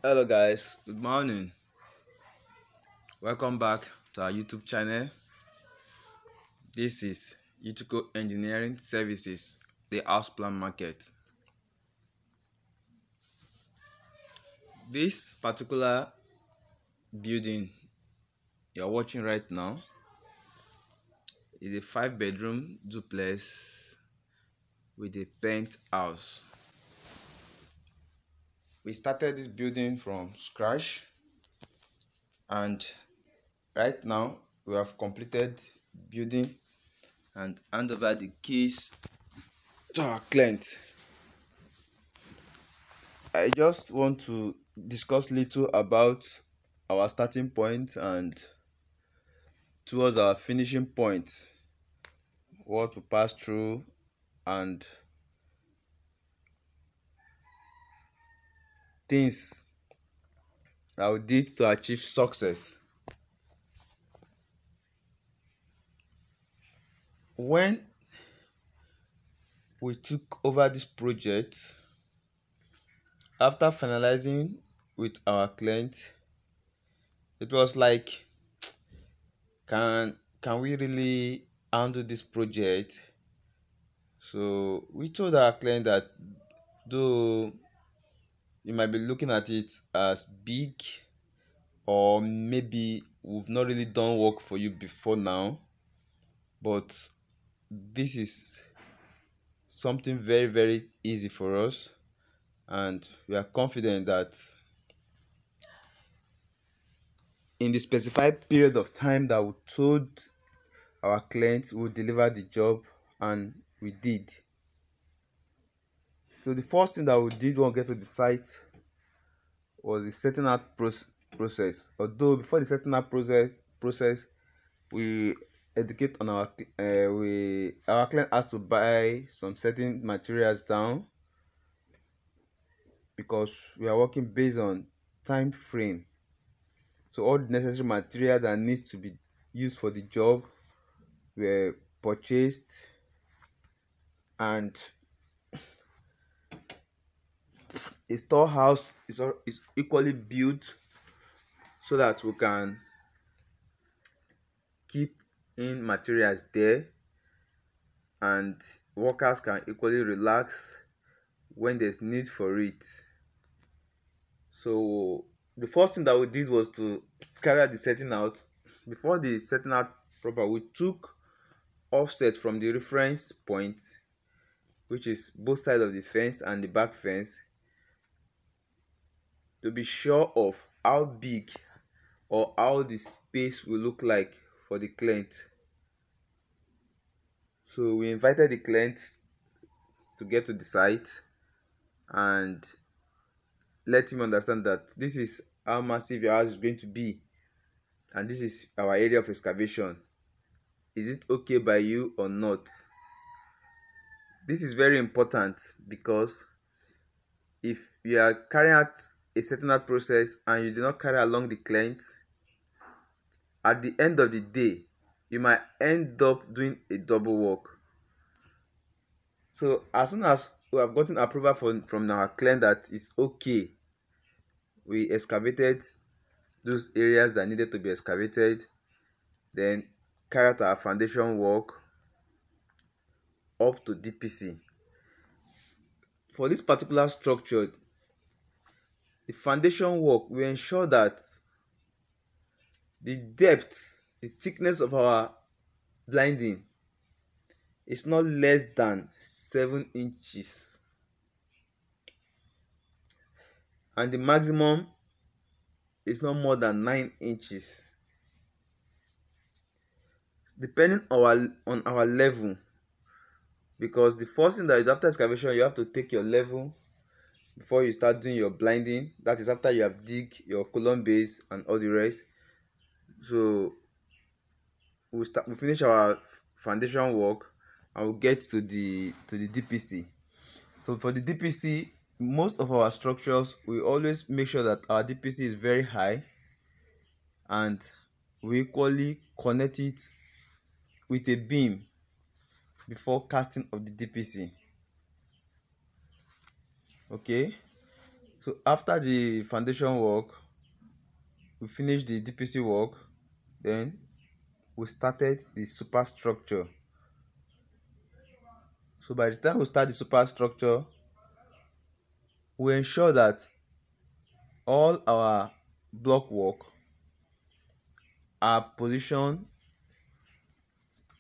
Hello guys, good morning. Welcome back to our YouTube channel. This is Utico Engineering Services, the house plan market. This particular building you're watching right now is a 5-bedroom duplex with a penthouse. We started this building from scratch, and right now we have completed building and hand over the keys to our client. I just want to discuss little about our starting point and towards our finishing point, what to pass through, and things that we did to achieve success. When we took over this project, after finalizing with our client, it was like, can we really handle this project? So we told our client that though you might be looking at it as big, or maybe we've not really done work for you before now, but this is something very very easy for us, and we are confident that in the specified period of time that we told our clients we would deliver the job, and we did. So the first thing that we did when we get to the site was the setting out process. Although before the setting out process, we educate on our client has to buy some certain materials down, because we are working based on time frame. So all the necessary material that needs to be used for the job were purchased, and a storehouse is equally built so that we can keep in materials there, and workers can equally relax when there's need for it. So the first thing that we did was to carry out the setting out. Before the setting out proper, we took offset from the reference point, which is both sides of the fence and the back fence, to be sure of how big or how the space will look like for the client. So we invited the client to get to the site and let him understand that this is how massive your house is going to be, and this is our area of excavation. Is it okay by you or not? This is very important, because if you are carrying out a setting out process and you do not carry along the client, at the end of the day you might end up doing a double work. So as soon as we have gotten approval from our client that it's okay, we excavated those areas that needed to be excavated, then carry out our foundation work up to DPC. For this particular structure, the foundation work will ensure that the depth, the thickness of our blinding is not less than 7 inches, and the maximum is not more than 9 inches, depending on our level. Because the first thing that is, after excavation, you have to take your level before you start doing your blinding. That is after you have dig your column base and all the rest. So we finish our foundation work and we'll get to the DPC. So for the DPC, most of our structures, we always make sure that our DPC is very high, and we equally connect it with a beam before casting of the DPC. Okay, So after the foundation work, we finished the DPC work, then we started the superstructure. So by the time we start the superstructure, we ensure that all our block work are positioned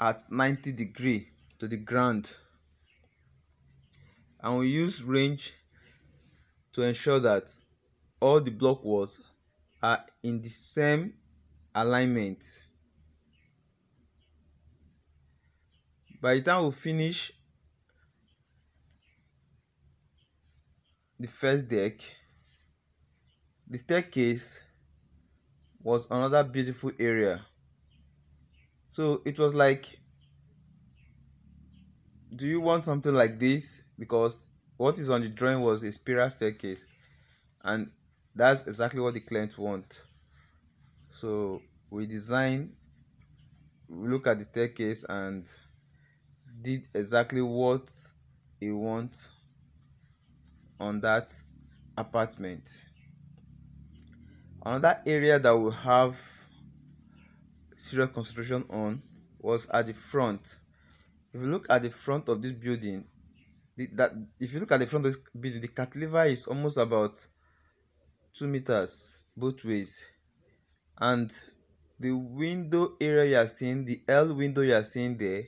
at 90 degree to the ground, and we use range to ensure that all the block walls are in the same alignment. By the time we finish the first deck, the staircase was another beautiful area. So it was like, do you want something like this? Because what is on the drawing was a spiral staircase, and that's exactly what the client want. So we look at the staircase and did exactly what he wants on that apartment. Another area that we have serious concentration on was at the front. If you look at the front of this building, that if you look at the front of this building, the cantilever is almost about 2 meters both ways, and the window area you are seeing, the L window you are seeing there,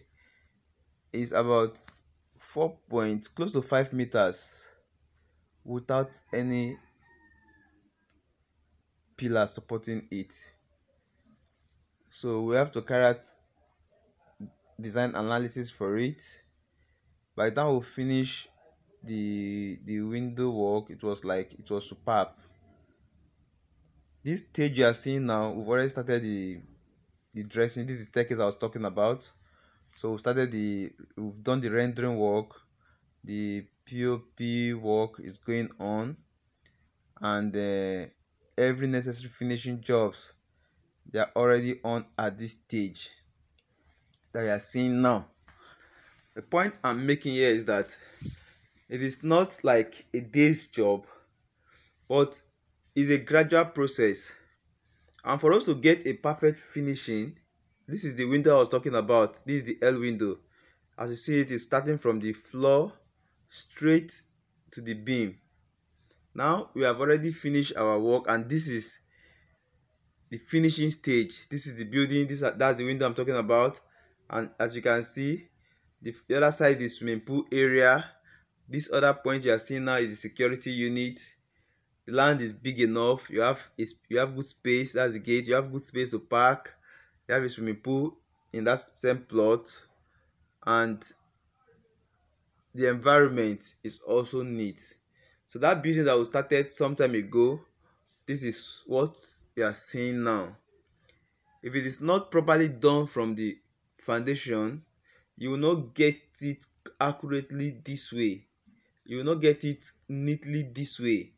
is about 4 point close to 5 meters without any pillar supporting it. So we have to carry out design analysis for it. By the time we finish the window work, it was superb. This stage you are seeing now, we've already started the dressing. This is the staircase I was talking about. So we've done the rendering work, the POP work is going on, and every necessary finishing jobs, they are already on at this stage that you are seeing now. The point I'm making here is that it is not like a day's job, but it's a gradual process. And for us to get a perfect finishing, this is the window I was talking about. This is the L window. As you see, it is starting from the floor straight to the beam. Now we have already finished our work, and this is the finishing stage. This is the building. That's the window I'm talking about. And as you can see, the other side is swimming pool area. This other point you are seeing now is the security unit. The land is big enough. You have good space. That's the gate. You have good space to park. You have a swimming pool in that same plot, and the environment is also neat. So that building that we started some time ago, this is what you are seeing now. If it is not properly done from the foundation, you will not get it accurately this way. You will not get it neatly this way.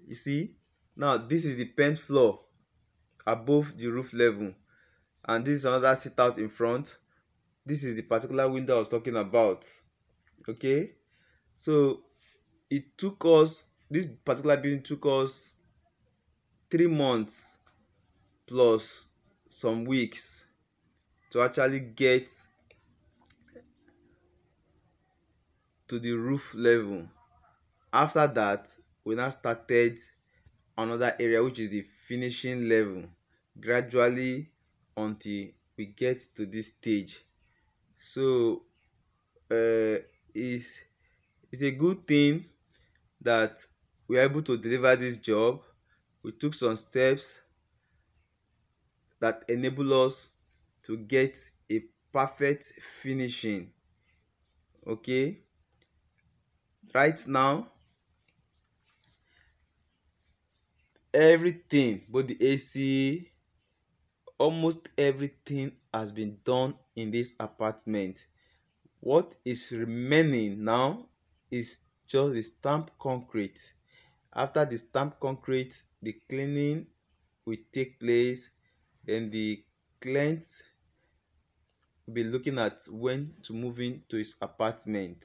You see, now this is the pent floor above the roof level, and this is another sit out in front. This is the particular window I was talking about. Okay, so this particular building took us 3 months plus some weeks to actually get to the roof level. After that, we now started another area, which is the finishing level, gradually until we get to this stage. So it's a good thing that we are able to deliver this job. We took some steps that enable us to get a perfect finishing. Okay, right now everything, both the AC, almost everything has been done in this apartment. What is remaining now is just the stamp concrete. After the stamp concrete, the cleaning will take place. Then the client will be looking at when to move into his apartment.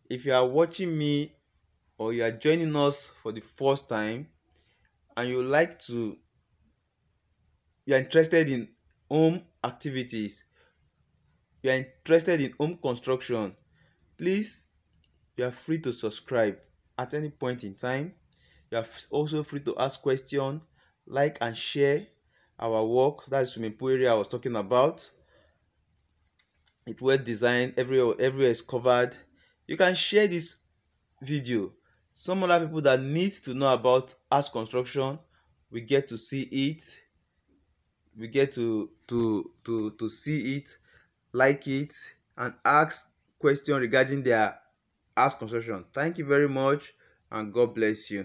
If you are watching me or you are joining us for the first time and you are interested in home activities, you are interested in home construction, please, you are free to subscribe at any point in time. You are also free to ask questions, like and share our work. That's swimming pool area I was talking about. It's well designed, everywhere is covered. You can share this video. Some other people that need to know about house construction, we get to see it, we get to see it, like it, and ask questions regarding their house construction. Thank you very much, and God bless you.